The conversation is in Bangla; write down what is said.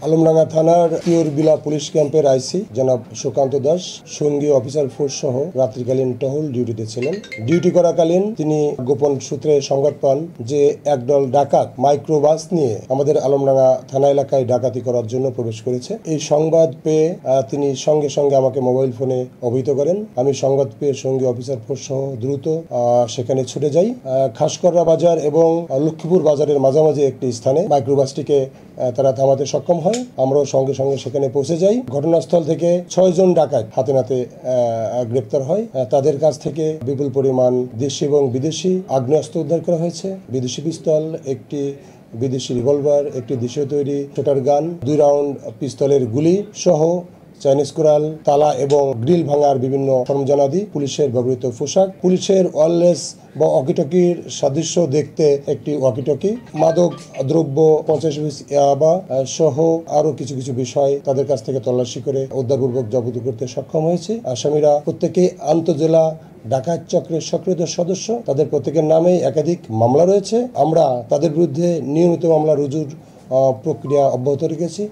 আলমডাঙ্গা থানার পিওরবিলা পুলিশ ক্যাম্পের আইসি জনাব সুকান্ত দাস সঙ্গী অফিসার ফোর্স সহ রাত্রিকালীন টহল ডিউটিতে ছিলেন। ডিউটি করাকালীন তিনি গোপন সূত্রে সংবাদ পান যে একদল ডাকাত মাইক্রোবাস নিয়ে আমাদের আলমডাঙ্গা থানা এলাকায় ডাকাতি করার জন্য প্রবেশ করেছে। এই সংবাদ পেয়ে তিনি সঙ্গে সঙ্গে আমাকে মোবাইল ফোনে অবহিত করেন। আমি সংবাদ পেয়ে সঙ্গী অফিসার ফোর্স সহ দ্রুত সেখানে ছুটে যাই। খাসকররা বাজার এবং লক্ষ্মীপুর বাজারের মাঝামাঝি একটি স্থানে মাইক্রোবাসটিকে তারা থামাতে সক্ষম হয়। আমরাও সঙ্গে সঙ্গে সেখানে পৌঁছে যাই। ঘটনাস্থল থেকে 6 জন ডাকাত হাতে নাতে গ্রেপ্তার হয়। তাদের কাছ থেকে বিপুল পরিমাণ দেশি এবং বিদেশি আগ্নেয়াস্ত্র উদ্ধার করা হয়েছে। বিদেশি পিস্তল, একটি বিদেশি রিভলভার, একটি দেশীয় তৈরি শটার গান, 2 রাউন্ড পিস্তলের গুলি সহ চাইনিজ কোরাল, তালা এবং গ্রিল ভাঙার বিভিন্ন সরঞ্জামাদি, পুলিশের ব্যবহৃত পোশাক, পুলিশের ওয়্যারলেস বা ওয়াকিটকির সাদৃশ্য দেখতে একটি ওয়াকিটকি, মাদক দ্রব্য 50 পিস ইয়াবা সহ আরো কিছু কিছু বিষয় তাদের কাছ থেকে তল্লাশি করে উদ্ধারপূর্বক জব্দ করতে সক্ষম হয়েছে। আসামিরা প্রত্যেকেই আন্তঃজেলা ডাকাত চক্রের সক্রিয় সদস্য। তাদের প্রত্যেকের নামেই একাধিক মামলা রয়েছে। আমরা তাদের বিরুদ্ধে নিয়মিত মামলা রুজুর প্রক্রিয়া অব্যাহত রেখেছি।